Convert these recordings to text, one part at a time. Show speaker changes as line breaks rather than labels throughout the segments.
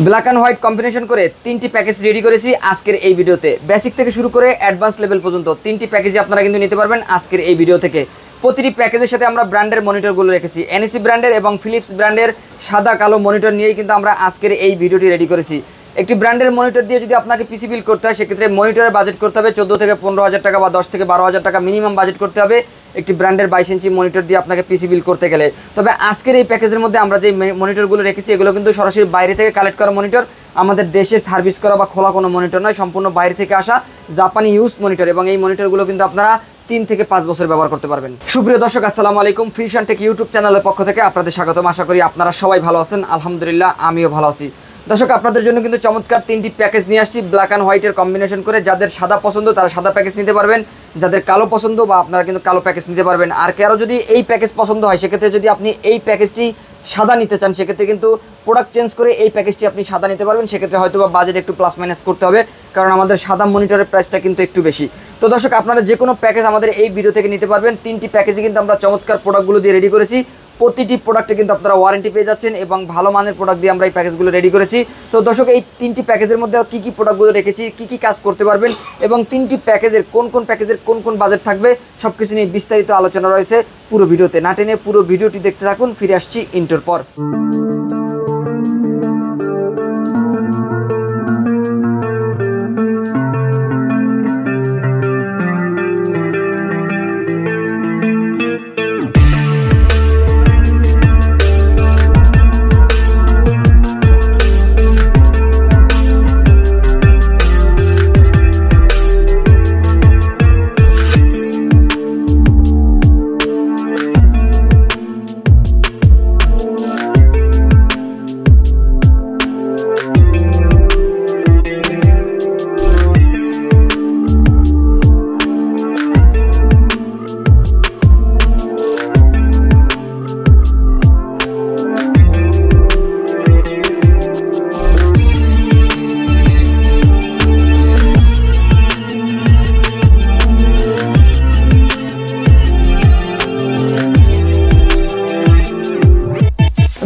Black and white combination করে তিনটি package ready করেছি আজকের এই ভিডিওতে। বেসিক থেকে শুরু করে অ্যাডভান্স লেভেল পর্যন্ত তিনটি প্যাকেজই আপনারা কিন্তু নিতে পারবেন আজকের এই ভিডিও থেকে। প্রতিটি প্যাকেজের সাথে আমরা ব্র্যান্ডের মনিটরগুলো রেখেছি। এনএসি ব্র্যান্ডের এবং ফিলিপস ব্র্যান্ডের সাদা কালো মনিটর নিয়েই কিন্তু আমরা আজকের এই ভিডিওটি রেডি করেছি। একটি ব্র্যান্ডের মনিটর দিয়ে যদি আপনাকে পিসি বিল্ড করতে হয় সেক্ষেত্রে মনিটরের বাজেট করতে হবে 14 থেকে 15,000 টাকা বা 10 থেকে 12,000 টাকা মিনিমাম বাজেট করতে হবে একটি ব্র্যান্ডের 22 ইঞ্চি মনিটর দিয়ে আপনাকে পিসি বিল্ড করতে গেলে। তবে আজকের এই প্যাকেজের মধ্যে আমরা যে মনিটরগুলো রেখেছি এগুলো কিন্তু সরাসরি বাইরে থেকে কালেক্ট করা মনিটর, আমাদের দেশে সার্ভিস করা বা খোলা কোনো মনিটর নয়, সম্পূর্ণ বাইরে থেকে আসা জাপানি ইউজ মনিটর। এবং এই মনিটরগুলো কিন্তু আপনারা 3 থেকে 5 বছর ব্যবহার করতে পারবেন। সুপ্রিয় দর্শক, আসসালামু আলাইকুম। ফিউশন টেক ইউটিউব চ্যানেলের পক্ষ থেকে আপনাদের স্বাগতম। আশা করি আপনারা সবাই ভালো আছেন। আলহামদুলিল্লাহ, আমিও ভালো আছি। দর্শক, আপনাদের জন্য কিন্তু চমৎকার তিনটি প্যাকেজ নিয়ে আসছি ব্ল্যাক অ্যান্ড হোয়াইটের কম্বিনেশন করে। যাদের সাদা পছন্দ তারা সাদা প্যাকেজ নিতে পারবেন, যাদের কালো পছন্দ বা আপনারা কিন্তু কালো প্যাকেজ নিতে পারবেন। আর কারো যদি এই প্যাকেজ পছন্দ হয় সেক্ষেত্রে যদি আপনি এই প্যাকেজটি সাদা নিতে চান সেক্ষেত্রে কিন্তু প্রোডাক্ট চেঞ্জ করে এই প্যাকেজটি আপনি সাদা নিতে পারবেন। সেক্ষেত্রে হয়তো বা বাজেট একটু প্লাস মাইনাস করতে হবে, কারণ আমাদের সাদা মনিটরের প্রাইসটা কিন্তু একটু বেশি। তো দর্শক, আপনারা যে কোনো প্যাকেজ আমাদের এই ভিডিও থেকে নিতে পারবেন। তিনটি প্যাকেজে কিন্তু আমরা চমৎকার প্রোডাক্টগুলো দিয়ে রেডি করেছি। প্রতিটি প্রোডাক্টে কিন্তু আপনারা ওয়ারেন্টি পেয়ে যাচ্ছেন এবং ভালো মানের প্রোডাক্ট দিয়ে আমরা এই প্যাকেজগুলো রেডি করেছি। তো দর্শক, এই তিনটি প্যাকেজের মধ্যে কী কী প্রোডাক্টগুলো রেখেছি, কী কী কাজ করতে পারবেন এবং তিনটি প্যাকেজের কোন কোন বাজেট থাকবে সব কিছু নিয়ে বিস্তারিত আলোচনা রয়েছে পুরো ভিডিওতে। না টেনে পুরো ভিডিওটি দেখতে থাকুন। ফিরে আসছি ইন্টার পর।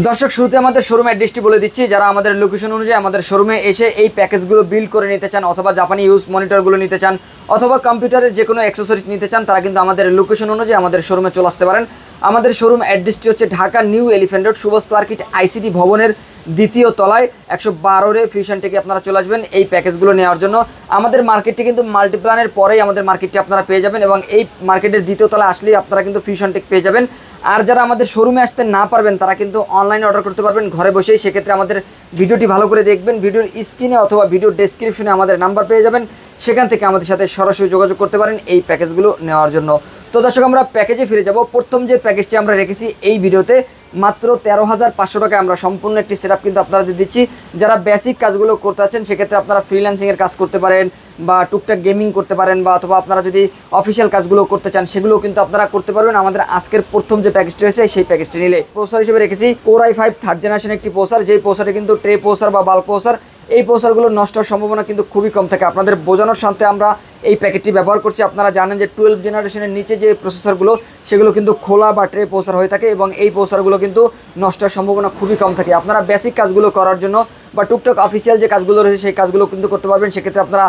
দর্শক, শুরুতে আমাদের শোরুম অ্যাড্রেসটি বলে দিচ্ছি। যারা আমাদের লোকেশন অনুযায়ী আমাদের শোরুমে এসে এই প্যাকেজগুলো বিল্ড করে নিতে চান, অথবা জাপানি ইউজ মনিটরগুলো নিতে চান, অথবা কম্পিউটারের যে কোনো অ্যাক্সেসরিজ নিতে চান, তারা কিন্তু আমাদের লোকেশন অনুযায়ী আমাদের শোরুমে চলে আসতে পারেন। আমাদের শোরুম অ্যাড্রেসটি হচ্ছে Dhaka new elephant road, Subastu market ICT ভবনের 2য় তলায় 112 ফিউশন টেকে আপনারা চলে আসবেন এই প্যাকেজগুলো নেওয়ার জন্য। আমাদের মার্কেটটি কিন্তু মাল্টিপ্ল্যানের পরেই আমাদের মার্কেটটি আপনারা পেয়ে যাবেন এবং এই মার্কেটের 2য় তলায় আসলেই আপনারা কিন্তু ফিউশন টেক পেয়ে যাবেন। আর যারা আমাদের শোরুমে আসতে না পারবেন তারা কিন্তু অনলাইনে অর্ডার করতে পারবেন ঘরে বসেই। সেক্ষেত্রে আমাদের ভিডিওটি ভালো করে দেখবেন, ভিডিওর স্ক্রিনে অথবা ভিডিওর ডেসক্রিপশনে আমাদের নাম্বার পেয়ে যাবেন, সেখান থেকে আমাদের সাথে সরাসরি যোগাযোগ করতে পারেন এই প্যাকেজগুলো নেওয়ার জন্য। তো দর্শক, আমরা প্যাকেজে ফিরে যাব। প্রথম যে প্যাকেজটি আমরা রেখেছি এই ভিডিওতে মাত্র 13,500 টাকায় আমরা সম্পূর্ণ একটি সেটআপ কিন্তু আপনাদের দিচ্ছি। যারা বেসিক কাজগুলো করতে আছেন সেক্ষেত্রে আপনারা ফ্রিল্যান্সিংয়ের কাজ করতে পারেন বা টুকটাক গেমিং করতে পারেন, বা অথবা আপনারা যদি অফিসিয়াল কাজগুলো করতে চান সেগুলোও কিন্তু আপনারা করতে পারবেন আমাদের আজকের প্রথম যে প্যাকেজটি রয়েছে সেই প্যাকেজটি নিলে। প্রসেসর হিসেবে রেখেছি Core i5 থার্ড জেনারেশন একটি প্রসেসর, যেই প্রসেসরে কিন্তু ট্রে প্রসেসর বা বাল্ক প্রসেসর, এই প্রসেসরগুলো নষ্ট হওয়ার সম্ভাবনা কিন্তু খুবই কম থাকে। আপনাদের বোঝানোর সাথে আমরা এই প্যাকেটটি ব্যবহার করছি। আপনারা জানেন যে 12 জেনারেশনের নিচে যে প্রসেসরগুলো সেগুলো কিন্তু খোলা বা ট্রে প্রসেসর হয়ে থাকে এবং এই প্রসেসরগুলো কিন্তু নষ্ট হওয়ার সম্ভাবনা খুবই কম থাকে। আপনারা বেসিক কাজগুলো করার জন্য বা টুকটাক অফিসিয়াল যে কাজগুলো রয়েছে সেই কাজগুলো কিন্তু করতে পারবেন। সেক্ষেত্রে আপনারা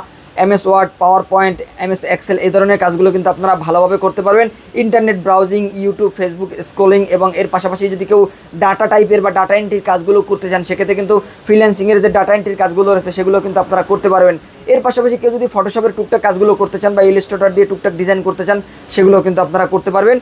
MS word, PowerPoint, MS Excel এই ধরনের কাজগুলো কিন্তু আপনারা ভালোভাবে করতে পারবেন। Internet browsing, YouTube, Facebook scrolling এবং এর পাশাপাশি যদি কেউ ডাটা টাইপের বা ডাটা এন্ট্রির কাজগুলো করতে চান সেক্ষেত্রে কিন্তু ফ্রিল্যান্সিংয়ের যে ডাটা এন্ট্রির কাজগুলো রয়েছে সেগুলো কিন্তু আপনারা করতে পারবেন। এর পাশাপাশি কেউ যদি ফটোশপের টুকটাক কাজগুলো করতে চান বা ইলাস্ট্রেটর দিয়ে টুকটাক ডিজাইন করতে চান সেগুলো কিন্তু আপনারা করতে পারবেন।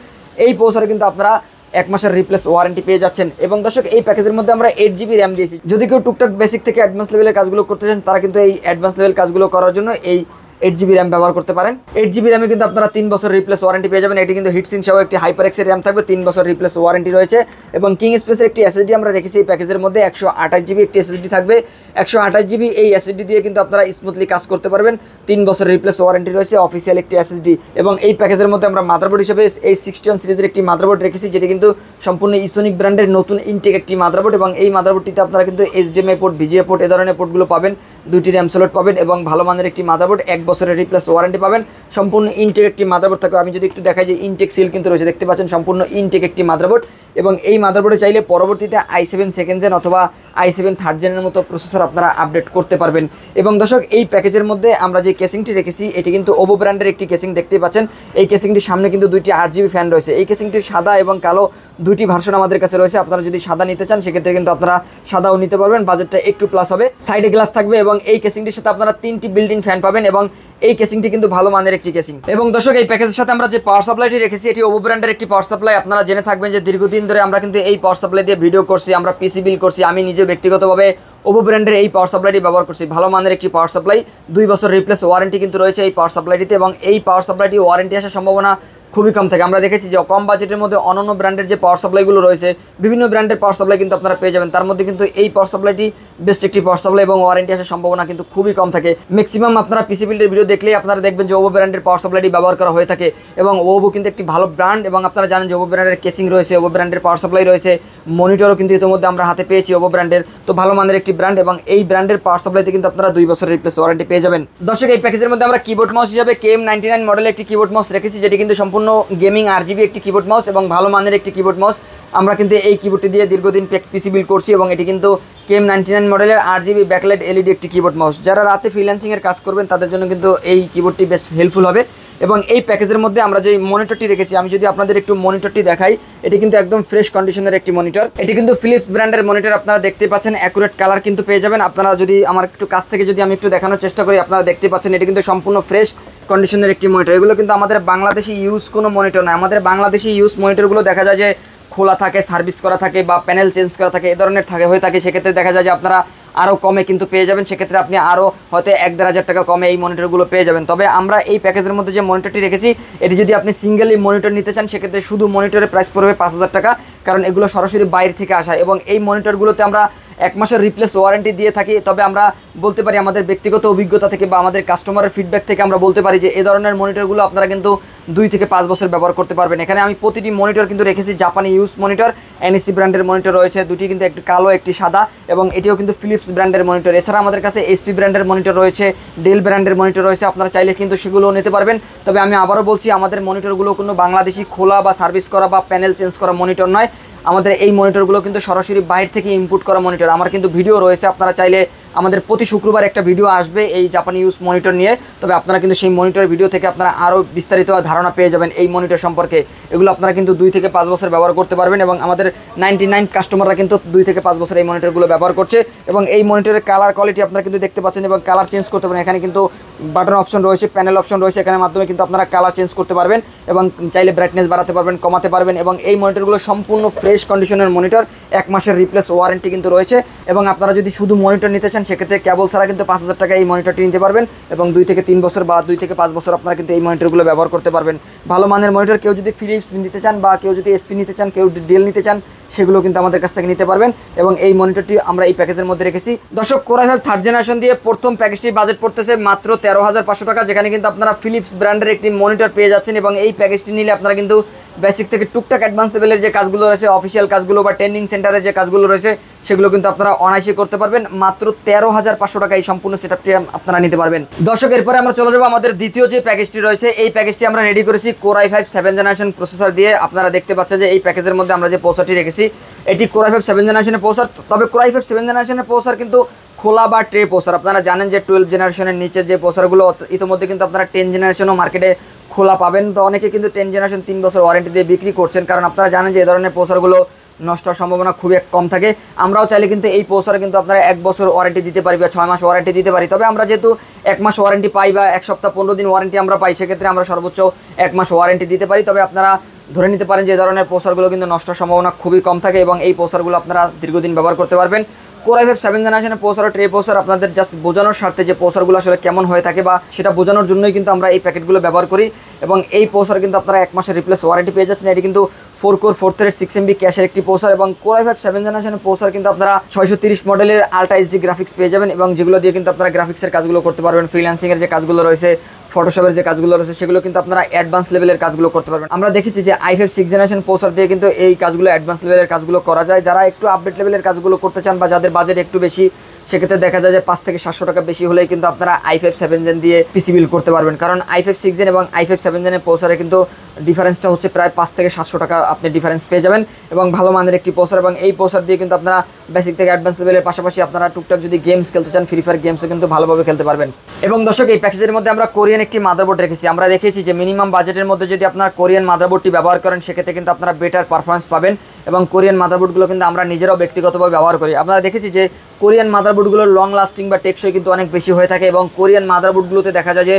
এই প্রসেসরে কিন্তু আপনারা 1 মাসের রিপ্লেস ওয়ারেন্টি পেয়ে যাচ্ছেন। এবং দর্শক, এই প্যাকেজের মধ্যে আমরা 8GB র্যাম দিয়েছি। যদি কেউ টুকটাক বেসিক থেকে অ্যাডভান্স লেভেলের কাজগুলো করতে চান তারা কিন্তু এই অ্যাডভান্স লেভেল কাজগুলো করার জন্য এই 8GB র্যাম ব্যবহার করতে পারেন। 8GB র্যামে কিন্তু আপনারা 3 বছর রিপ্লেস ওয়ারেন্টি পেয়ে যাবেন। এটি কিন্তু হিটসিং সহ একটি হাইপারএক্সের র্যাম থাকবে, 3 বছর রিপ্লেস ওয়ারেন্টি রয়েছে। এবং কিং স্পেসের একটি SSD আমরা রেখেছি এই প্যাকেজের মধ্যে, 128GB একটি SSD থাকবে। 128GB এই SSD দিয়ে কিন্তু আপনারা স্মুথলি কাজ করতে পারবেন। 3 বছর রিপ্লেস ওয়ারেন্টি রয়েছে, অফিসিয়াল একটি SSD। এবং এই প্যাকেজের মধ্যে আমরা মাদারবোর্ড হিসেবে এই 61 সিরিজের একটি মাদারবোর্ড রেখেছি, যেটি কিন্তু সম্পূর্ণ ইসোনিক ব্র্যান্ডের নতুন ইনটেক একটি মাদারবোর্ড। এবং এই মাদারবোর্ডটিতে আপনারা কিন্তু HDMI পোর্ট, VGA পোর্ট এ ধরনের পোর্টগুলো পাবেন, 2টি র্যাম স্লট পাবেন এবং ভালো মানের একটি মাদারবোর্ড। 1 বছরের রিপ্লেস ওয়ারেন্টি পাবেন। সম্পূর্ণ ইনটেক একটি মাদারবোর্ড থাকে। আমি যদি একটু দেখাই যে ইনটেক সিল কিন্তু রয়েছে, দেখতে পাচ্ছেন সম্পূর্ণ ইনটেক একটি মাদারবোর্ড। এবং এই মাদারবোর্ডে চাইলে পরবর্তীতে i7 সেকেন্ড জেন অথবা i7 থার্ড জেনের মতো প্রসেসর আপনারা আপডেট করতে পারবেন। এবং দর্শক এই প্যাকেজের মধ্যে আমরা যে কেসিংটি রেখেছি এটি কিন্তু ওভো ব্র্যান্ডের একটি কেসিং, দেখতে পাচ্ছেন। এই কেসিংটির সামনে কিন্তু দুইটি 8GB ফ্যান রয়েছে। এই কেসিংটির সাদা এবং কালো দুইটি ভার্সন আমাদের কাছে রয়েছে। আপনারা যদি সাদা নিতে চান সেক্ষেত্রে কিন্তু আপনারা সাদাও নিতে পারবেন, বাজেটটা একটু প্লাস হবে। সাইডে গ্লাস থাকবে এবং এই কেসিংটির সাথে আপনারা 3টি বিল্ট ইন ফ্যান পাবেন এবং এই কেসিংটি কিন্তু ভালো মানের একটি কেসিং। এবং দর্শক এই প্যাকেজের সাথে আমরা যে পাওয়ার সাপ্লাইটি রেখেছি এটি ওভো ব্র্যান্ডের একটি পাওয়ার সাপ্লাই। আপনারা জেনে থাকবেন যে দীর্ঘদিন ধরে আমরা কিন্তু এই পাওয়ার সাপ্লাই দিয়ে ভিডিও করছি, আমরা পিসি বিল করছি। আমি নিজে ব্যক্তিগতভাবে ওভো ব্র্যান্ডের এই পাওয়ার সাপ্লাইটি ব্যবহার করছি। ভালো মানের একটি পাওয়ার সাপ্লাই, 2 বছর রিপ্লেস ওয়ারেন্টি কিন্তু রয়েছে এই পাওয়ার সাপ্লাইটিতে। এবং এই পাওয়ার সাপ্লাইটি ওয়ারেন্টি আসার সম্ভাবনা খুবই কম থাকে। আমরা দেখেছি যে কম বাজেটের মধ্যে অন্যান্য ব্র্যান্ডের যে পাওয়ার সাপ্লাইগুলো রয়েছে, বিভিন্ন ব্র্যান্ডের পাওয়ার সাপ্লাই কিন্তু আপনারা পেয়ে যাবেন, তার মধ্যে কিন্তু এই পাওয়ার সাপ্লাইটি বেস্ট একটি পাওয়ার সাপ্লাই এবং ওয়ারেন্টি আসার সম্ভাবনা কিন্তু খুবই কম থাকে। ম্যাক্সিমাম আপনারা পিসি বিল্ডের ভিডিও দেখলেই আপনারা দেখবেন যে ওভো ব্র্যান্ডের পাওয়ার সাপ্লাইটি ব্যবহার করা হয়ে থাকে। এবং ওভো কিন্তু একটি ভালো ব্র্যান্ড এবং আপনারা জানেন যে ওভো ব্র্যান্ডের কেসিং রয়েছে, ওভো ব্র্যান্ডের পাওয়ার সাপ্লাই রয়েছে, মনিটরও কিন্তু ইতিমধ্যে আমরা হাতে পেয়েছি ওভো ব্র্যান্ডের। তো ভালো মানের একটি ব্র্যান্ড এবং এই ব্র্যান্ডের পাওয়ার সাপ্লাইতে কিন্তু আপনারা 2 বছরের রিপ্লেস ওয়ারেন্টি পেয়ে যাবেন। দর্শক এই প্যাকেজের মধ্যে আমরা কিবোর্ড মাউস হিসাবে KM99 মডেলের একটি কিবোর্ড মাউস রেখেছি, যেটি কিন্তু সম্পূর্ণ গেমিং RGB একটি কিবোর্ড মাউস এবং ভালো মানের একটি কিবোর্ড মাউস। আমরা কিন্তু এই কিবোর্ডটি দিয়ে দীর্ঘদিন পিসি বিল্ড করছি এবং এটি কিন্তু KM99 মডেলের RGB ব্যাকলাইট LED একটি কিবোর্ড মাউস। যারা রাতে ফ্রিল্যান্সিংয়ের কাজ করবেন তাদের জন্য কিন্তু এই কিবোর্ডটি বেশ হেল্পফুল হবে। এবং এই প্যাকেজের মধ্যে আমরা যে মনিটরটি রেখেছি, আমি যদি আপনাদের একটু মনিটরটি দেখাই, এটি কিন্তু একদম ফ্রেশ কন্ডিশনের একটি মনিটর। এটি কিন্তু ফিলিপস ব্র্যান্ডের মনিটর, আপনারা দেখতে পাচ্ছেন অ্যাকুরেট কালার কিন্তু পেয়ে যাবেন। আপনারা যদি আমার একটু কাছ থেকে যদি আমি একটু দেখানোর চেষ্টা করি, আপনারা দেখতে পাচ্ছেন এটি কিন্তু সম্পূর্ণ ফ্রেশ কন্ডিশনের একটি মনিটর। এগুলো কিন্তু আমাদের বাংলাদেশি ইউজ কোনো মনিটর নয়। আমাদের বাংলাদেশি ইউজ মনিটরগুলো দেখা যায় যে খোলা থাকে, সার্ভিস করা থাকে বা প্যানেল চেঞ্জ করা থাকে, এই ধরনের হয়ে থাকে। সেক্ষেত্রে দেখা যায় যে আপনারা আরও কমে কিন্তু পেয়ে যাবেন। সেক্ষেত্রে আপনি আরও হয়তো 1-1,500 টাকা কমে এই মনিটরগুলো পেয়ে যাবেন। তবে আমরা এই প্যাকেজের মধ্যে যে মনিটরটি রেখেছি, এটি যদি আপনি সিঙ্গেলি মনিটর নিতে চান সেক্ষেত্রে শুধু মনিটরের প্রাইস পড়বে 5,000 টাকা, কারণ এগুলো সরাসরি বাইরে থেকে আসা। এবং এই মনিটরগুলোতে আমরা 1 মাসের রিপ্লেস ওয়ারেন্টি দিয়ে থাকি। তবে আমরা বলতে পারি আমাদের ব্যক্তিগত অভিজ্ঞতা থেকে বা আমাদের কাস্টমারের ফিডব্যাক থেকে আমরা বলতে পারি যে এই ধরনের মনিটরগুলো আপনারা কিন্তু 2 থেকে 5 বছর ব্যবহার করতে পারবেন। এখানে আমি প্রতিটি মনিটর কিন্তু রেখেছি জাপানি ইউজ মনিটর, NEC ব্র্যান্ডের মনিটর রয়েছে দুটি, কিন্তু একটি কালো একটি সাদা, এবং এটিও কিন্তু ফিলিপস ব্র্যান্ডের মনিটর। এছাড়া আমাদের কাছে HP ব্র্যান্ডের মনিটর রয়েছে, ডেল ব্র্যান্ডের মনিটর রয়েছে। আপনারা চাইলে কিন্তু সেগুলোও নিতে পারবেন। তবে আমি আবারও বলছি, আমাদের মনিটরগুলো কোনো বাংলাদেশি খোলা বা সার্ভিস করা বা প্যানেল চেঞ্জ করা মনিটর নয়। আমাদের এই মনিটরগুলো কিন্তু সরাসরি বাইরে থেকে ইনপুট করা মনিটর। আমার কিন্তু ভিডিও রয়েছে, আপনারা চাইলে আমাদের প্রতি শুক্রবার একটা ভিডিও আসবে এই জাপানি ইউজ মনিটর নিয়ে। তবে আপনারা কিন্তু সেই মনিটর ভিডিও থেকে আপনারা আরও বিস্তারিত ধারণা পেয়ে যাবেন এই মনিটর সম্পর্কে। এগুলো আপনারা কিন্তু 2 থেকে 5 বছর ব্যবহার করতে পারবেন এবং আমাদের 99 কাস্টমাররা কিন্তু 2 থেকে 5 বছর এই মনিটরগুলো ব্যবহার করছে। এবং এই মনিটরের কালার কোয়ালিটি আপনারা কিন্তু দেখতে পাচ্ছেন এবং কালার চেঞ্জ করতে পারেন। এখানে কিন্তু বাটন অপশন রয়েছে, প্যানেল অপশন রয়েছে, এখানের মাধ্যমে কিন্তু আপনারা কালার চেঞ্জ করতে পারবেন এবং চাইলে ব্রাইটনেস বাড়াতে পারবেন, কমাতে পারবেন। এবং এই মনিটরগুলো সম্পূর্ণ ফ্রেশ কন্ডিশনের মনিটর, 1 মাসের রিপ্লেস ওয়ারেন্টি কিন্তু রয়েছে। এবং আপনারা যদি শুধু মনিটর নিতে চান সেক্ষেত্রে কেবল ছাড়া কিন্তু 5,000 টাকা এই মনিটরটি নিতে পারবেন এবং 2 থেকে 3 বছর বা 2 থেকে 5 বছর আপনারা কিন্তু এই মনিটরগুলো ব্যবহার করতে পারবেন। ভালো মানের মনিটর কেউ যদি ফিলিপস নিতে চান বা কেউ যদি SP নিতে চান, কেউ ডেল নিতে চান, সেগুলো কিন্তু আমাদের কাছ থেকে নিতে পারবেন। এবং এই মনিটরটি আমরা এই প্যাকেজের মধ্যে রেখেছি। দর্শক, Core i5 থার্ড জেনারেশন দিয়ে প্রথম প্যাকেজটির বাজেট পড়তেছে মাত্র 13,500 টাকা, যেখানে কিন্তু আপনারা ফিলিপস ব্র্যান্ডের একটি মনিটর পেয়ে যাচ্ছেন। এবং এই প্যাকেজটি নিলে আপনারা কিন্তু বেসিক থেকে টুকটাক অ্যাডভান্স লেভেলের যে কাজগুলো রয়েছে, অফিসিয়াল কাজগুলো বা ট্রেনিং সেন্টারে যে কাজগুলো রয়েছে, সেগুলো কিন্তু আপনারা অনায়াসে করতে পারবেন। মাত্র 13,500 টাকা এই সম্পূর্ণ সেটআপটি আপনারা নিতে পারবেন। দর্শক, এরপরে আমরা চলে যাবো আমাদের দ্বিতীয় যে প্যাকেজটি রয়েছে। এই প্যাকেজটি আমরা রেডি করেছি Core i5 7th generation processor দিয়ে। আপনারা দেখতে পাচ্ছেন যে এই প্যাকেজের মধ্যে আমরা যে প্রসেসরটি রেখেছি এটি Core i5 7th জেনারেশনের প্রসেসর। তবে Core i5 7th জেনারেশনের প্রসেসর কিন্তু খোলা বা ট্রে প্রসেসর। আপনারা জানেন যে 12 জেনারেশনের নিচে যে প্রসেসরগুলো, ইতিমধ্যে কিন্তু আপনারা 10 জেনারেশনও মার্কেটে খোলা পাবেন। তো অনেকে কিন্তু 10 জেনারেশন 3 বছর ওয়ারেন্টি দিয়ে বিক্রি করছেন, কারণ আপনারা জানেন যে এই ধরনের প্রসেসরগুলো নষ্ট হওয়ার সম্ভাবনা খুবই কম থাকে। আমরাও চাইলে কিন্তু এই প্রসেসরে কিন্তু আপনারা 1 বছর ওয়ারেন্টি দিতে পারি বা 6 মাস ওয়ারেন্টি দিতে পারি। তবে আমরা যেহেতু 1 মাস ওয়ারেন্টি পাই বা 1 সপ্তাহ 15 দিন ওয়ারেন্টি আমরা পাই, সেক্ষেত্রে আমরা সর্বোচ্চ 1 মাস ওয়ারেন্টি দিতে পারি। তবে আপনারা ধরে নিতে পারেন যে এই ধরনের প্রসেসরগুলো কিন্তু নষ্ট হওয়ার সম্ভাবনা খুবই কম থাকে এবং এই প্রসেসরগুলো আপনারা দীর্ঘদিন ব্যবহার করতে পারবেন। Core i5 7th জেনারেশনের প্রসেসর, ট্রে প্রসেসর আপনাদের জাস্ট বোঝানোর স্বার্থে যে প্রসেসরগুলো আসলে কেমন হয়ে থাকে বা সেটা বোঝানোর জন্যই কিন্তু আমরা এই প্যাকেটগুলো ব্যবহার করি। এবং এই প্রসেসর কিন্তু আপনারা 1 মাসের রিপ্লেস ওয়ারেন্টি পেয়ে যাচ্ছেন। এটি কিন্তু 4 কোর 4 থ্রেড 6 MB ক্যাশের একটি প্রসেসর। এবং Core i5 7th জেনারেশনের প্রসেসর কিন্তু আপনারা 630 মডেলের আলট্রা HD গ্রাফিক্স পেয়ে যাবেন এবং যেগুলো দিয়ে কিন্তু আপনারা গ্রাফিক্সের কাজগুলো করতে পারবেন। ফ্রিল্যান্সিংয়ের যে কাজগুলো রয়েছে, ফটোশপের যে কাজগুলো রয়েছে, সেগুলো কিন্তু আপনারা অ্যাডভান্স লেভেলের কাজগুলো করতে পারবেন। আমরা দেখেছি যে i5 6th জেনারেশন প্রসেসর দিয়ে কিন্তু এই কাজগুলো অ্যাডভান্স লেভেলের কাজগুলো করা যায়। যারা একটু আপডেট লেভেলের কাজগুলো করতে চান বা যাদের বাজেট একটু বেশি, সেক্ষেত্রে দেখা যায় যে 5 থেকে 700 টাকা বেশি হলেই কিন্তু আপনারা i5 7 জেন দিয়ে পিসি বিল্ড করতে পারবেন। কারণ i5 6 জেন এবং i5 7 জেনের প্রসেসরে কিন্তু ডিফারেন্সটা হচ্ছে প্রায় 5 থেকে 700 টাকা আপনি ডিফারেন্স পেয়ে যাবেন এবং ভালো মানের একটি প্রসেসর, এবং এই প্রসেসর দিয়ে কিন্তু আপনারা বেসিক থেকে অ্যাডভান্স লেভেলের পাশাপাশি আপনারা টুকটাক যদি গেমস খেলতে চান, ফ্রি ফায়ার গেমসও কিন্তু ভালোভাবে খেলতে পারবেন। এবং দর্শক, এই প্যাকেজের মধ্যে আমরা কোরিয়ান একটি মাদারবোর্ড রেখেছি। আমরা দেখেছি যে মিনিমাম বাজেটের মধ্যে যদি আপনারা কোরিয়ান মাদারবোর্ডটি ব্যবহার করেন সেক্ষেত্রে কিন্তু আপনারা বেটার পারফরমেন্স পাবেন, এবং কোরিয়ান মাদারবোর্ডগুলো কিন্তু আমরা নিজেরাও ব্যক্তিগতভাবে ব্যবহার করি। আপনারা দেখেছি যে কোরিয়ান মাদারবোর্ডগুলোর লং লাস্টিং বা টেকসই কিন্তু অনেক বেশি হয়ে থাকে, এবং কোরিয়ান মাদারবোর্ডগুলোতে দেখা যায় যে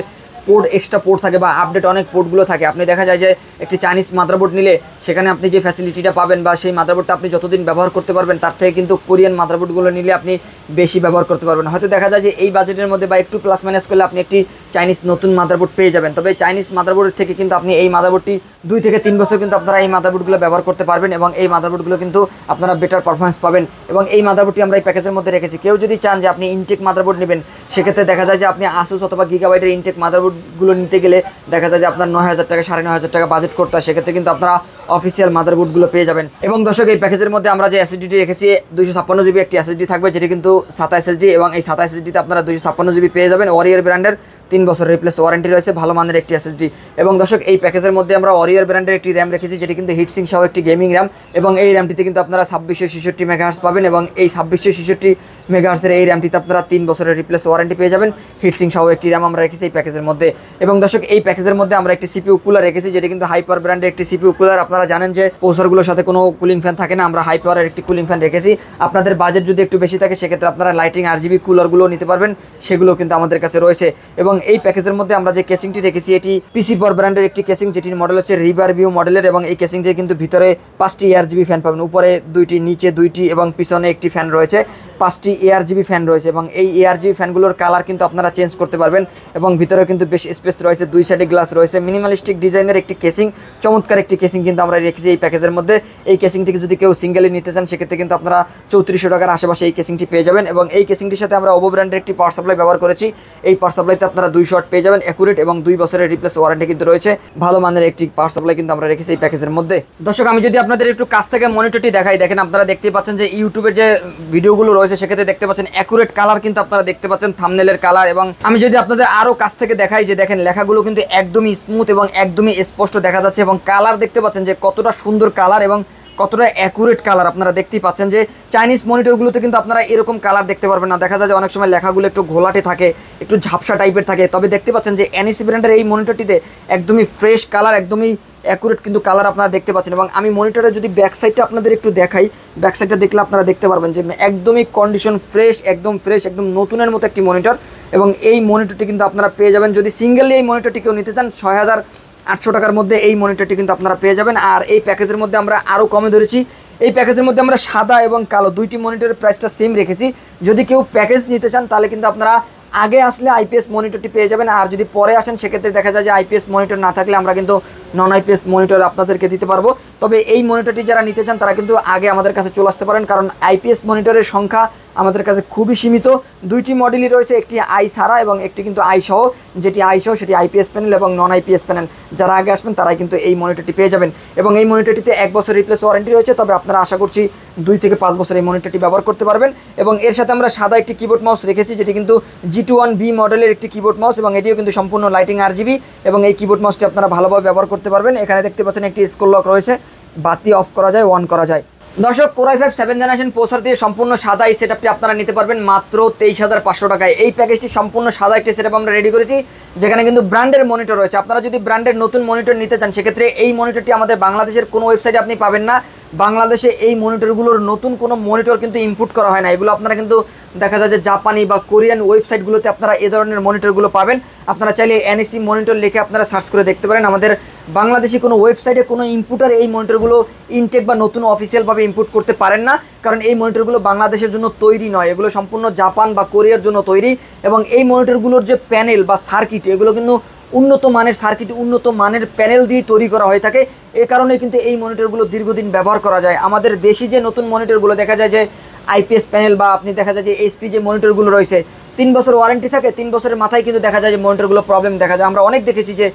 পোর্ট এক্সট্রা পোর্ট থাকে বা আপডেট অনেক পোর্টগুলো থাকে। আপনি দেখা যায় যে একটি চাইনিজ মাদারবোর্ড নিলে সেখানে আপনি যে ফ্যাসিলিটিটা পাবেন বা সেই মাদারবোর্ডটা আপনি যতদিন ব্যবহার করতে পারবেন তার থেকে কিন্তু কোরিয়ান মাদারবোর্ডগুলো নিলে আপনি বেশি ব্যবহার করতে পারবেন। হয়তো দেখা যায় যে এই বাজেটের মধ্যে বা একটু প্লাস মাইনাস করলে আপনি একটি চাইনিজ নতুন মাদারবোর্ড পেয়ে যাবেন, তবে চাইনিজ মাদারবোর্ডের থেকে কিন্তু আপনি এই মাদারবোর্ডটি 2 থেকে 3 বছর কিন্তু আপনারা এই মাদারবোর্ডগুলো ব্যবহার করতে পারবেন, এবং এই মাদারবোর্ডগুলো কিন্তু আপনারা বেটার পারফরমেন্স পাবেন। এবং এই মাদারবোর্ডটি আমরা এই প্যাকেজের মধ্যে রেখেছি। কেউ যদি চান যে আপনি ইনটেক মাদারবোর্ড নেবেন, সেক্ষেত্রে দেখা যায় যে আপনি আসুস অথবা গিগাবাইটের ইনটেক মাদারবোর্ডগুলো নিতে গেলে দেখা যায় যে আপনার 9,000 টাকা 9,500 টাকা বাজেট করতে হয়। সেক্ষেত্রে কিন্তু আপনারা অফিসিয়াল মাদারবোর্ডগুলো পেয়ে যাবেন। এবং দর্শক, এই প্যাকেজের মধ্যে আমরা যে এসএসডিটি রেখেছি 256 জিবি একটি এসএসডি থাকবে, যেটি কিন্তু SATA এসএসডি, এবং এই SATA এসএসডিতে আপনারা 256 জিবি পেয়ে যাবেন। ওয়ারিয়র ব্র্যান্ডের 3 বছর রিপ্লেস ওয়ারেন্টি রয়েছে, ভালো মানের একটি এসএসডি। এবং দর্শক, এই প্যাকেজের মধ্যে আমরা ওয়ারিয়র ব্র্যান্ডের একটি র্যাম রেখেছি, যেটি কিন্তু হিটসিং সহ একটি গেমিং র্যাম, এবং এই র্যামটিতে কিন্তু আপনারা 2666 মেগাহার্টজ পাবেন, এবং এই 2666 মেগাহার্টজের এই র্যামটিতে আপনারা 3 বছরের রিপ্লেস ওয়ারেন্টি পেয়ে যাবেন। হিটসিং সহ একটি র্যাম আমরা রেখেছি এই প্যাকেজের মধ্যে। এবং দর্শক, এই প্যাকেজের মধ্যে আমরা একটি সিপিইউ কুলার রেখেছি, যেটি কিন্তু হাইপার ব্র্যান্ডের একটি সিপিইউ কুলার। আপনারা জানেন যে প্রসেসরগুলোর সাথে কোনো কুলিং ফ্যান থাকে না, আমরা হাইপারের একটি কুলিং ফ্যান রেখেছি। আপনাদের বাজেট যদি একটু বেশি থাকে সেক্ষেত্রে আপনারা লাইটিং RGB কুলারগুলো নিতে পারবেন, সেগুলো কিন্তু আমাদের কাছে রয়েছে। এবং এই প্যাকেজের মধ্যে আমরা যে কেসিংটি রেখেছি এটি পিসি পাওয়ার ব্র্যান্ডের একটি কেসিং, যেটির মডেল হচ্ছে রিভার ভিউ মডেলের, এবং এই কেসিংটির কিন্তু ভিতরে 5টি ARGB ফ্যান পাবেন, উপরে 2টি, নিচে 2টি এবং পিছনে একটি ফ্যান রয়েছে। 5টি ARGB ফ্যান রয়েছে, এবং এই ARGB ফ্যানগুলোর কালার কিন্তু আপনারা চেঞ্জ করতে পারবেন, এবং ভিতরে কিন্তু বেশ স্পেস রয়েছে, 2 সাইডে গ্লাস রয়েছে। মিনিমালিস্টিক ডিজাইনের একটি কেসিং, চমৎকার একটি কেসিং কিন্তু আমরা রেখেছি এই প্যাকেজের মধ্যে। এই কেসিংটিকে যদি কেউ সিঙ্গেলি নিতে চান সেক্ষেত্রে কিন্তু আপনারা 3400 টাকার আশেপাশে এই কেসিংটি পেয়ে যাবেন। এবং এই কেসিংটির সাথে আমরা ওভো ব্র্যান্ডের একটি পাওয়ার সাপ্লাই ব্যবহার করেছি। এই পাওয়ার সাপ্লাইতে আপনারা 2 শট পেয়ে যাবেন অ্যাকুরেট, এবং 2 বছরের রিপ্লেস ওয়ারেন্টি কিন্তু রয়েছে। ভালো মানের একটি পাওয়ার সাপ্লাই কিন্তু আমরা রেখেছি এই প্যাকেজের মধ্যে। দর্শক, আমি যদি আপনাদের একটু কাছ থেকে মনিটরটি দেখাই, দেখেন আপনারা দেখতে পাচ্ছেন যে ইউটিউবের যে ভিডিওগুলো রয়েছে সেক্ষেত্রে দেখতে পাচ্ছেন অ্যাকুরেট কালার কিন্তু আপনারা দেখতে পাচ্ছেন, থাম্বনেলের কালার। এবং আমি যদি আপনাদের আরো কাছ থেকে দেখাই, যে দেখেন লেখাগুলো কিন্তু একদমই স্মুথ এবং একদমই স্পষ্ট দেখা যাচ্ছে, এবং কালার দেখতে পাচ্ছেন যে কতটা সুন্দর কালার এবং কতটা অ্যাকুরেট কালার। আপনারা দেখতেই পাচ্ছেন যে চাইনিজ মনিটরগুলোতে কিন্তু আপনারা এরকম কালার দেখতে পারবেন না। দেখা যায় যে অনেক সময় লেখাগুলো একটু ঘোলাটে থাকে, একটু ঝাপসা টাইপের থাকে, তবে দেখতে পাচ্ছেন যে NEC ব্র্যান্ডের এই মনিটরটিতে একদমই ফ্রেশ কালার, একদমই অ্যাকুরেট কিন্তু কালার আপনারা দেখতে পাচ্ছেন। এবং আমি মনিটরে যদি ব্যাক সাইডটা আপনাদের একটু দেখাই, ব্যাক সাইডটা দেখলে আপনারা দেখতে পারবেন যে একদমই কন্ডিশন ফ্রেশ, একদম নতুনের মতো একটি মনিটর। এবং এই মনিটরটি কিন্তু আপনারা পেয়ে যাবেন, যদি সিঙ্গেলি এই মনিটরটি কেউ নিতে চান 6800 টাকার মধ্যে এই মনিটরটি কিন্তু আপনারা পেয়ে যাবেন। আর এই প্যাকেজের মধ্যে আমরা আরও কমে ধরেছি। এই প্যাকেজের মধ্যে আমরা সাদা এবং কালো 2টি মনিটরের প্রাইসটা সেম রেখেছি। যদি কেউ প্যাকেজ নিতে চান তাহলে কিন্তু আপনারা আগে আসলে IPS মনিটরটি পেয়ে যাবেন, আর যদি পরে আসেন সেক্ষেত্রে দেখা যায় যে IPS মনিটর না থাকলে আমরা কিন্তু নন IPS মনিটর আপনাদেরকে দিতে পারবো। তবে এই মনিটরটি যারা নিতে চান তারা কিন্তু আগে আমাদের কাছে চলে আসতে পারেন, কারণ IPS মনিটরের সংখ্যা আমাদের কাছে খুবই সীমিত। 2টি মডেলই রয়েছে, একটি আই ছাড়া এবং একটি কিন্তু আই সহ। যেটি আই সহ সেটি IPS প্যানেল এবং নন IPS প্যানেল। যারা আগে আসবেন তারাই কিন্তু এই মনিটরটি পেয়ে যাবেন। এবং এই মনিটরটিতে 1 বছর রিপ্লেস ওয়ারেন্টি রয়েছে, তবে আপনারা আশা করছি 2 থেকে 5 বছর এই মনিটরটি ব্যবহার করতে পারবেন। এবং এর সাথে আমরা সাদা একটি কিবোর্ড মাউস রেখেছি, যেটি কিন্তু G21B মডেলের একটি কিবোর্ড মাউস, এবং এটিও কিন্তু সম্পূর্ণ লাইটিং RGB, এবং এই কিবোর্ড মাউসটি আপনারা ভালোভাবে ব্যবহার করতে পারবেন। এখানে দেখতে পাচ্ছেন একটি স্ক্রল লক রয়েছে, বাতি অফ করা যায়, অন করা যায়। দর্শক, Core i5 7th generation processor দিয়ে সম্পূর্ণ সাদা এই সেটআপটি আপনারা নিতে পারবেন মাত্র 23,500 টাকায়। এই প্যাকেজটি সম্পূর্ণ সাদা একটি সেটআপ আমরা রেডি করেছি, যেখানে কিন্তু ব্র্যান্ডের মনিটর রয়েছে। আপনারা যদি ব্র্যান্ডের নতুন মনিটর নিতে চান সেক্ষেত্রে এই মনিটরটি আমাদের বাংলাদেশের কোনো ওয়েবসাইটে আপনি পাবেন না। বাংলাদেশে এই মনিটরগুলোর নতুন কোনো মনিটর কিন্তু ইম্পোর্ট করা হয় না। এগুলো আপনারা কিন্তু দেখা যায় যে জাপানি বা কোরিয়ান ওয়েবসাইটগুলোতে আপনারা এই ধরনের মনিটরগুলো পাবেন। আপনারা চাইলে NEC মনিটর লিখে আপনারা সার্চ করে দেখতে পারেন। আমাদের বাংলাদেশি কোনো ওয়েবসাইটে কোনো ইম্পোর্টার এই মনিটরগুলো ইনটেক বা নতুন অফিসিয়ালভাবে ইম্পোর্ট করতে পারেন না, কারণ এই মনিটরগুলো বাংলাদেশের জন্য তৈরি নয়, এগুলো সম্পূর্ণ জাপান বা কোরিয়ার জন্য তৈরি। এবং এই মনিটরগুলোর যে প্যানেল বা সার্কিট, এগুলো কিন্তু উন্নত মানের সার্কিট, উন্নত মানের প্যানেল দিয়ে তৈরি করা হয়ে থাকে। এ কারণে কিন্তু এই মনিটরগুলো দীর্ঘদিন ব্যবহার করা যায়। আমাদের দেশি যে নতুন মনিটরগুলো দেখা যায় যে IPS প্যানেল বা আপনি দেখা যায় যে HP যে মনিটরগুলো রয়েছে 3 বছর ওয়ারেন্টি থাকে, 3 বছরের মাথায় কিন্তু দেখা যায় যে মনিটরগুলো প্রবলেম দেখা যায়। আমরা অনেক দেখেছি যে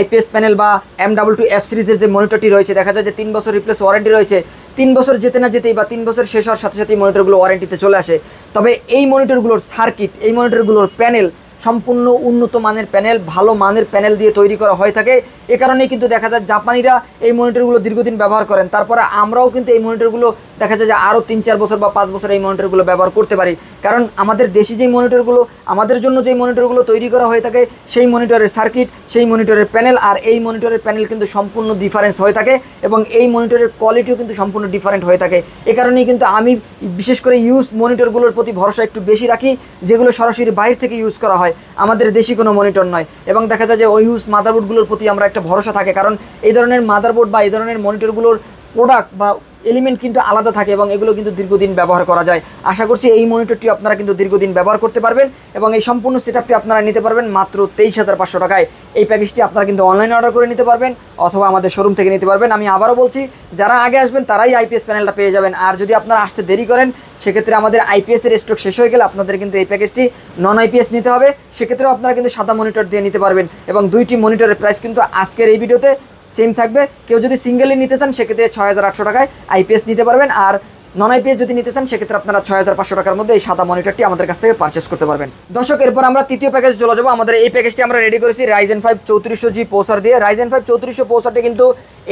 IPS প্যানেল বা M22F সিরিজের যে মনিটরটি রয়েছে দেখা যায় যে 3 বছর রিপ্লেস ওয়ারেন্টি রয়েছে, 3 বছর যেতে না যেতেই বা 3 বছর শেষ হওয়ার সাথে সাথেই মনিটরগুলো ওয়ারেন্টিতে চলে আসে। তবে এই মনিটরগুলোর সার্কিট, এই মনিটরগুলোর প্যানেল সম্পূর্ণ উন্নত মানের প্যানেল, ভালো মানের প্যানেল দিয়ে তৈরি করা হয়ে থাকে। এ কারণেই কিন্তু দেখা যায় জাপানিরা এই মনিটরগুলো দীর্ঘদিন ব্যবহার করেন। তারপরে আমরাও কিন্তু এই মনিটরগুলো দেখা যায় যে আরও 3-4 বছর বা 5 বছর এই মনিটরগুলো ব্যবহার করতে পারি। কারণ আমাদের দেশি যেই মনিটরগুলো, আমাদের জন্য যেই মনিটরগুলো তৈরি করা হয়ে থাকে, সেই মনিটরের সার্কিট, সেই মনিটরের প্যানেল আর এই মনিটরের প্যানেল কিন্তু সম্পূর্ণ ডিফারেন্স হয়ে থাকে এবং এই মনিটরের কোয়ালিটিও কিন্তু সম্পূর্ণ ডিফারেন্ট হয়ে থাকে। এ কারণেই কিন্তু আমি বিশেষ করে ইউজ মনিটরগুলোর প্রতি ভরসা একটু বেশি রাখি, যেগুলো সরাসরি বাইরে থেকে ইউজ করা হয়, আমাদের দেশি কোনো মনিটর নয়। এবং দেখা যায় যে ওই ইউজ মাদারবোর্ডগুলোর প্রতি আমরা একটা ভরসা থাকে, কারণ এই ধরনের মাদারবোর্ড বা এই ধরনের মনিটরগুলোর প্রোডাক্ট বা এলিমেন্ট কিন্তু আলাদা থাকে এবং এগুলো কিন্তু দীর্ঘদিন ব্যবহার করা যায়। আশা করছি এই মনিটরটি আপনারা কিন্তু দীর্ঘদিন ব্যবহার করতে পারবেন এবং এই সম্পূর্ণ সেটআপটি আপনারা নিতে পারবেন মাত্র 23,500 টাকায়। এই প্যাকেজটি আপনারা কিন্তু অনলাইনে অর্ডার করে নিতে পারবেন অথবা আমাদের শোরুম থেকে নিতে পারবেন। আমি আবারও বলছি, যারা আগে আসবেন তারাই আইপিএস প্যানেলটা পেয়ে যাবেন, আর যদি আপনারা আসতে দেরি করেন সেক্ষেত্রে আমাদের আইপিএসের স্টক শেষ হয়ে গেলে আপনাদের কিন্তু এই প্যাকেজটি নন আইপিএস নিতে হবে। সেক্ষেত্রেও আপনারা কিন্তু সাদা মনিটর দিয়ে নিতে পারবেন এবং দুইটি মনিটরের প্রাইস কিন্তু আজকের এই ভিডিওতে সেম থাকবে। কেউ যদি সিঙ্গেলি নিতে চান সেক্ষেত্রে 6,800 টাকায় আইপিএস নিতে পারবেন, আর নন আইপিএস যদি নিতে চান সেক্ষেত্রে আপনারা 6,500 টাকার মধ্যে এই সাদা মনিটরটি আমাদের কাছ থেকে পারচেস করতে পারবেন। দর্শক, এরপর আমরা তৃতীয় প্যাকেজ চলে যাবো। আমাদের এই প্যাকেজটি আমরা রেডি করেছি Ryzen 5 3400G প্রসেসর দিয়ে। Ryzen 5 3400 প্রসেসরটি কিন্তু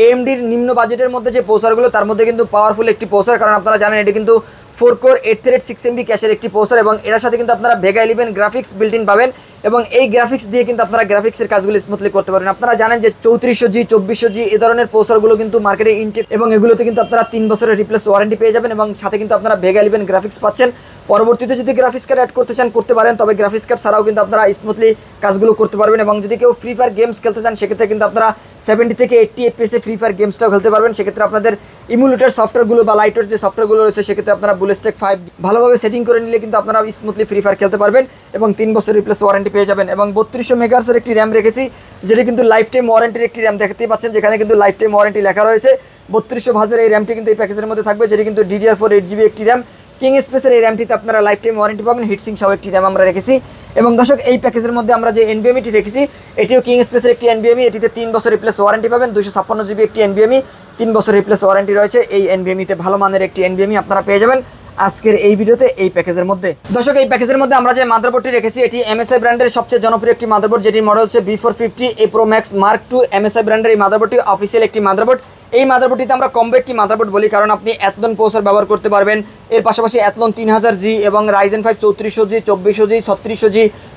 AMDর নিম্ন বাজেটের মধ্যে যে প্রসেসরগুলো তার মধ্যে কিন্তু পাওয়ারফুল একটি প্রসেসর, কারণ আপনারা জানেন এটি কিন্তু 4 কোর 8 থ্রেড 6 MB ক্যাশের একটি প্রসেসর এবং এর সাথে কিন্তু আপনারা Vega 11 গ্রাফিক্স বিল্ট ইন পাবেন এবং এই গ্রাফিক্স দিয়ে কিন্তু আপনারা গ্রাফিক্সের কাজগুলো স্মুথলি করতে পারবেন। আপনারা জানেন যে 3400G 2400G এই ধরনের প্রসেসরগুলো কিন্তু মার্কেটে ইনটেক এবং এগুলোতে কিন্তু আপনারা 3 বছরের রিপ্লেস ওয়ারেন্টি পেয়ে যাবেন এবং সাথে কিন্তু আপনারা Vega 11 গ্রাফিক্স পাচ্ছেন। পরবর্তীতে যদি গ্রাফিক্স কার্ড অ্যাড করতে চান করতে পারেন, তবে গ্রাফিক্স কার্ড ছাড়াও কিন্তু আপনারা স্মুথলি কাজগুলো করতে পারবেন এবং যদি কেউ ফ্রি ফায়ার গেমস খেলতে চান সেক্ষেত্রে কিন্তু আপনারা 70 থেকে 80 FPS ফ্রি ফায়ার গেমসটাও খেলতে পারবেন। সেক্ষেত্রে আপনাদের ইমুলেটর সফটওয়্যারগুলো বা লাইটর যে সফটওয়্যারগুলো রয়েছে সেক্ষেত্রে আপনারা বুলেস্টেক 5 ভালোভাবে সেটিং করে নিলে কিন্তু আপনারা স্মুথলি ফ্রি ফায়ার খেলতে পারবেন এবং 3 বছর রিপ্লেস ওয়ারেন্টি পেয়ে যাবেন। এবং 3200 মেগাহার্টজের একটি র্যাম রেখেছি, যেটি কিন্তু লাইফ টাইম ওয়ারেন্টির একটি র্যাম দেখতেই পাচ্ছেন, যেখানে কিন্তু লাইফ টাইম ওয়ারেন্টি লেখা রয়েছে। 3200 ভাজের এই র্যামটি কিন্তু এই প্যাকেজের মধ্যে থাকবে, যেটি কিন্তু DDR4 8GB একটি র্যাম। কিং স্পেসের এই র্যামটিতে আপনারা লাইফ টাইম ওয়ারেন্টি পাবেন, হিটসিং সহ একটি র্যাম আমরা রেখেছি। এবং দর্শক, এই প্যাকেজের মধ্যে আমরা যে NVMe রেখেছি এটিও কিং স্পেসের একটি NVMe, এটিতে 3 বছর রিপ্লেস ওয়ারেন্টি পাবেন। 256GB একটি NVMe, 3 বছর রিপ্লেস ওয়ারেন্টি রয়েছে। এই NVMe-তে ভালো মানের একটি NVMe আপনারা পেয়ে যাবেন আজকের এই ভিডিওতে এই প্যাকেজের মধ্যে। দর্শক, এই প্যাকেজের মধ্যে আমরা যে মাদারবোর্ডটি রেখেছি এটি MSI ব্র্যান্ডের সবচেয়ে জনপ্রিয় একটি মাদারবোর্ড, যেটির মডেল হচ্ছে B450 A Pro Max Mark II। MSI ব্র্যান্ডের এই মাদারবোর্ডটি অফিসিয়াল একটি মাদারবোর্ড। এই মাদারবোর্ডটিতে আমরা কম্বো একটি মাদারবোর্ড বলি, কারণ আপনি Athlon প্রসেসর ব্যবহার করতে পারবেন, এর পাশাপাশি Athlon 3000G এবং Ryzen 5 3400G 2400G 3600G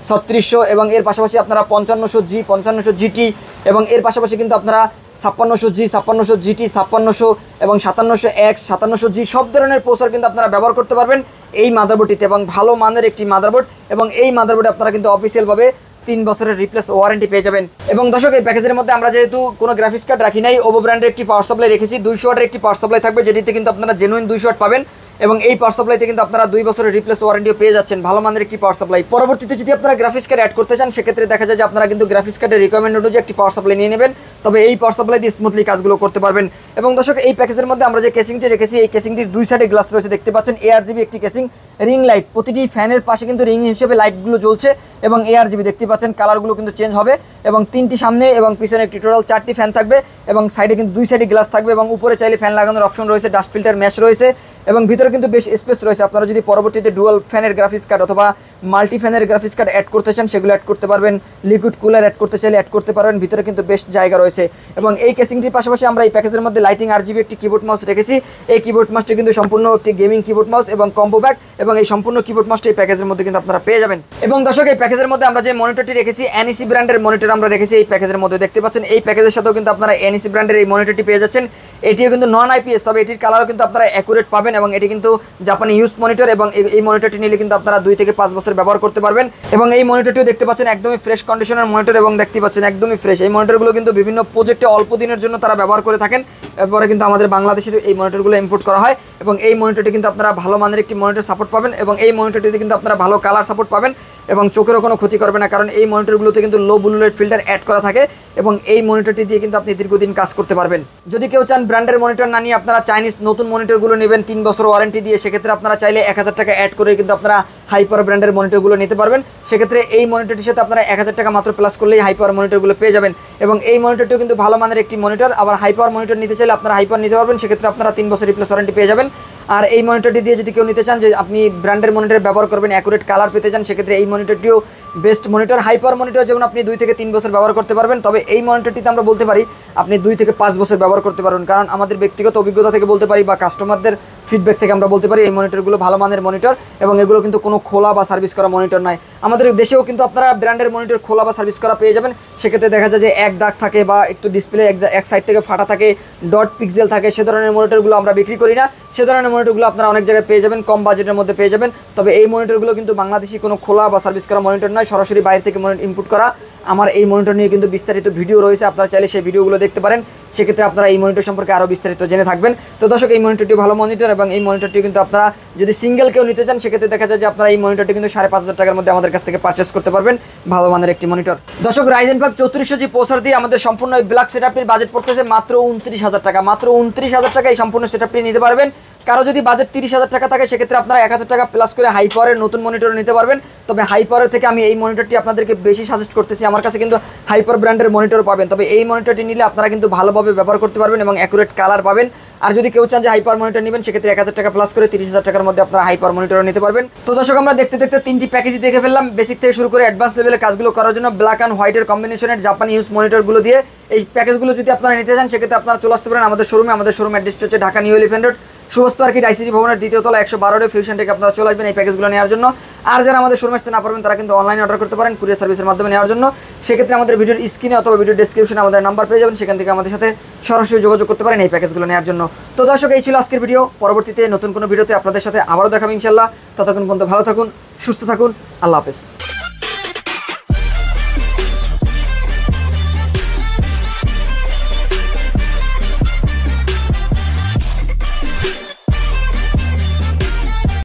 3600 এবং এর পাশাপাশি আপনারা 5500G 5500GT এবং এর পাশাপাশি কিন্তু আপনারা 5600G 5600GT 5600 এবং 5700X 5700G সব ধরনের প্রসেসর কিন্তু আপনারা ব্যবহার করতে পারবেন এই মাদারবোর্ডটিতে এবং ভালো মানের একটি মাদারবোর্ড। এবং এই মাদারবোর্ডে আপনারা কিন্তু অফিসিয়ালভাবে 3 বছরের রিপ্লেস ওয়ারেন্টি পেয়ে যাবেন। এবং দর্শক, এই প্যাকেজের মধ্যে আমরা যেহেতু কোনো গ্রাফিক্স কার্ড রাখি নাই, ওভো ব্র্যান্ডের একটি পাওয়ার সাপ্লাই রেখেছি। 200 ওয়াটের একটি পাওয়ার সাপ্লাই থাকবে, যেটিতে কিন্তু আপনারা জেনুইন 200 ওয়াট পাবেন এবং এই পাওয়ার সাপ্লাইতে কিন্তু আপনারা 2 বছরের রিপ্লেস ওয়ারেন্টিও পেয়ে যাচ্ছেন, ভালো মানের একটি পাওয়ার সাপ্লাই। পরবর্তীতে যদি আপনারা গ্রাফিক্স কার্ড অ্যাড করতে চান সেক্ষেত্রে দেখা যায় যে আপনারা কিন্তু গ্রাফিক্স কার্ডের রিকোয়ারমেন্ট অনুযায়ী একটি পাওয়ার সাপ্লাই নিয়ে নেবেন, তবে এই পাওয়ার সাপ্লাই দিয়ে স্মুথলি কাজগুলো করতে পারবেন। এবং দর্শক, এই প্যাকেজের মধ্যে আমরা যে কেসিংটি রেখেছি এই কেসিংটির 2 সাইডে গ্লাস রয়েছে, দেখতে পাচ্ছেন। ARGB একটি কেসিং, রিং লাইট, প্রতিটি ফ্যানের পাশে কিন্তু রিং হিসেবে লাইটগুলো জ্বলছে এবং ARGB দেখতে পাচ্ছেন, কালারগুলো কিন্তু চেঞ্জ হবে এবং 3টি সামনে এবং পিছনে একটি টোটাল 4টি ফ্যান থাকবে এবং সাইডে কিন্তু 2 সাইডে গ্লাস থাকবে এবং উপরে চাইলে ফ্যান লাগানোর অপশন রয়েছে, ডাস্ট ফিল্টার ম্যাশ রয়েছে এবং ভিতরে কিন্তু বেশ স্পেস রয়েছে। আপনারা যদি পরবর্তীতে ডুয়াল ফ্যানের গ্রাফিক্স কার্ড অথবা মাল্টি ফ্যানের গ্রাফিক্স কার্ড অ্যাড করতে চান সেগুলো অ্যাড করতে পারবেন, লিকুইড কুলার অ্যাড করতে চাইলে অ্যাড করতে পারবেন, ভিতরে কিন্তু বেশ জায়গা রয়েছে। এবং এই কেসিংটির পাশাপাশি আমরা এই প্যাকেজের মধ্যে লাইটিং RGB একটি কিবোর্ড মাউস রেখেছি। এই কিবোর্ড মাউসটি কিন্তু সম্পূর্ণ একটি গেমিং কিবোর্ড মাউস এবং কম্বো ব্যাগ এবং এই সম্পূর্ণ কিবোর্ড মাউসটি এই প্যাকেজের মধ্যে কিন্তু আপনারা পেয়ে যাবেন। এবং দর্শক, এই প্যাকেজের মধ্যে আমরা যে মনিটরটি রেখেছি NEC ব্র্যান্ডের মনিটর আমরা রেখেছি এই প্যাকেজের মধ্যে, দেখতে পাচ্ছেন। এই প্যাকেজের সাথেও কিন্তু আপনারা NEC ব্র্যান্ডের এই মনিটরটি পেয়ে যাচ্ছেন। এটিও কিন্তু নন আইপিএস, তবে এটির কালারও কিন্তু আপনারা অ্যাকুরেট পাবেন এবং এটি কিন্তু জাপানি ইউজ মনিটর এবং এই মনিটরটি নিলে কিন্তু আপনারা 2 থেকে 5 বছর ব্যবহার করতে পারবেন। এবং এই মনিটরটিও দেখতে পাচ্ছেন একদমই ফ্রেশ কন্ডিশনের মনিটর এবং দেখতে পাচ্ছেন একদমই ফ্রেশ। এই মনিটরগুলো কিন্তু বিভিন্ন প্রজেক্টে অল্প দিনের জন্য তারা ব্যবহার করে থাকেন, এরপরে কিন্তু আমাদের বাংলাদেশের এই মনিটরগুলো ইম্পোর্ট করা হয় এবং এই মনিটরটি কিন্তু আপনারা ভালো মানের একটি মনিটর সাপোর্ট পাবেন এবং এই মনিটরটিতে কিন্তু আপনারা ভালো কালার সাপোর্ট পাবেন এবং চোখেরও কোনো ক্ষতি করবে না, কারণ এই মনিটরগুলোতে কিন্তু low blue light filter add করা থাকে এবং এই মনিটরটি দিয়ে কিন্তু আপনি দীর্ঘদিন কাজ করতে পারবেন। যদি কেউ চান ব্র্যান্ডের মনিটর না নিয়ে আপনারা চাইনিজ নতুন মনিটরগুলো নেবেন 3 বছর ওয়ারেন্টি দিয়ে, সেক্ষেত্রে আপনারা চাইলে 1000 টাকা অ্যাড করে কিন্তু আপনারা হাই পাওয়ার ব্র্যান্ডের মনিটরগুলো নিতে পারবেন। সেক্ষেত্রে এই মনিটরটির সাথে আপনারা 1000 টাকা মাত্র প্লাস করলেই হাই পাওয়ার মনিটরগুলো পেয়ে যাবেন এবং এই মনিটরটিও কিন্তু ভালো মানের একটি মনিটর। আবার হাই পাওয়ার মনিটর নিতে চাইলে আপনারা হাই পাওয়ার নিতে পারবেন, সেক্ষেত্রে আপনারা 3 বছর রিপ্লেস ওয়ারেন্টি পেয়ে যাবেন। আর এই মনিটরটি দিয়ে যদি কেউ নিতে চান যে আপনি ব্র্যান্ডের মনিটর ব্যবহার করবেন, অ্যাকুরেট কালার পেতে চান, সেক্ষেত্রে এই মনিটরটিও best monitor. High power monitor যেমন আপনি 2 থেকে 3 বছর ব্যবহার করতে পারবেন, তবে এই মনিটরটিতে আমরা বলতে পারি আপনি 2 থেকে 5 বছর ব্যবহার করতে পারবেন, কারণ আমাদের ব্যক্তিগত অভিজ্ঞতা থেকে বলতে পারি বা কাস্টমারদের ফিডব্যাক থেকে আমরা বলতে পারি এই মনিটরগুলো ভালো মানের মনিটর এবং এগুলো কিন্তু কোনো খোলা বা সার্ভিস করা মনিটর নয়। আমাদের দেশেও কিন্তু আপনারা ব্র্যান্ডের মনিটর খোলা বা সার্ভিস করা পেয়ে যাবেন, সেক্ষেত্রে দেখা যায় যে এক দাগ থাকে বা একটু ডিসপ্লে এক সাইড থেকে ফাটা থাকে, ডট পিক্সেল থাকে, সে ধরনের মনিটরগুলো আমরা বিক্রি করি না। সে ধরনের মনিটরগুলো আপনারা অনেক জায়গায় পেয়ে যাবেন, কম বাজেটের মধ্যে পেয়ে যাবেন। তবে এই মনিটরগুলো কিন্তু বাংলাদেশি কোনো খোলা বা সার্ভিস করা মনিটর নয়, সরাসরি বাইরে থেকে মনিটর ইনপুট করা। আমার এই মনিটর নিয়ে কিন্তু বিস্তারিত ভিডিও রয়েছে, আপনারা চাইলে সেই ভিডিওগুলো দেখতে পারেন, সেক্ষেত্রে আপনারা এই মনিটর সম্পর্কে আরও বিস্তারিত জেনে থাকবেন। তো দর্শক, এই মনিটরটি ভালো মনিটর এবং এই মনিটরটি কিন্তু আপনারা যদি সিঙ্গেল কেউ নিতে চান, সেক্ষেত্রে দেখা যায় যে আপনারা এই মনিটরটি কিন্তু 5500 টাকার মধ্যে আমাদের কাছ থেকে পারচেস করতে পারবেন, ভালো মানের একটি মনিটর। দর্শক, রাইজেন 5 3400G প্রসেসর দিয়ে আমাদের সম্পূর্ণ এই ব্ল্যাক সেটআপটির বাজেট পড়তেছে মাত্র 29000 টাকা। মাত্র 29000 টাকা এই সম্পূর্ণ সেটআপটি নিতে পারবেন। কারো যদি বাজেট 30000 টাকা থাকে, সেক্ষেত্রে আপনারা 1000 টাকা প্লাস করে হাই পাওয়ারের নতুন মনিটর নিতে পারবেন। তবে হাই পাওয়ারের থেকে আমি এই মনিটরটি আপনাদেরকে বেশি সাজেস্ট করতেছি, আমার কাছে কিন্তু হাই পাওয়ার ব্র্যান্ডের মনিটর পাবেন। তবে এই মনিটরটি নিলে আপনারা কিন্তু ভালোভাবে ব্যবহার করতে পারবেন এবং অ্যাকুরেট কালার পাবেন। আর যদি কেউ চান যে হাই পাওয়ার মনিটর নেবেন, সেক্ষেত্রে 1000 টাকা প্লাস করে 30000 টাকার মধ্যে আপনারা হাই পাওয়ার মনিটর নিতে পারবেন। তো দর্শক, আমরা দেখতে দেখতে 3টি প্যাকেজই দেখে ফেললাম, বেসিক থেকে শুরু করে অ্যাডভান্স লেভেলের কাজগুলো করার জন্য ব্ল্যাক অ্যান্ড হোয়াইটের কম্বিনেশনের জাপানি ইউজ মনিটরগুলো দিয়ে। এই প্যাকেজগুলো যদি আপনারা নিতে চান, সেক্ষেত্রে আপনারা চলে আসতে পারেন আমাদের শোরুমে। আমাদের শোরুম অ্যাড্রেসটা হচ্ছে Dhaka new elephant road, Subastu Arcade ICT ভবনের 2য় তলা 112 ফিউশন থেকে আপনারা চলে আসবেন এই প্যাকেজগুলো নেওয়ার জন্য। আর যারা আমাদের শোরুমে আসতে না পারবেন, তারা কিন্তু অনলাইনে অর্ডার করতে পারেন কুরিয়ার সার্ভিসের মাধ্যমে নেওয়ার জন্য। সেক্ষেত্রে আমাদের ভিডিওর স্ক্রিনে অথবা ভিডিও ডেসক্রিপশনে আমাদের নাম্বার পেয়ে যাবেন, সেখান থেকে আমাদের সাথে সরাসরি যোগাযোগ করতে পারেন এই প্যাকেজগুলো নেওয়ার জন্য। তো দর্শক, এই ছিল আজকের ভিডিও। পরবর্তীতে নতুন কোনো ভিডিওতে আপনাদের সাথে আবারও দেখাবো ইনশাল্লাহ। ততক্ষণ পর্যন্ত ভালো থাকুন, সুস্থ থাকুন, আল্লাহ হাফেজ।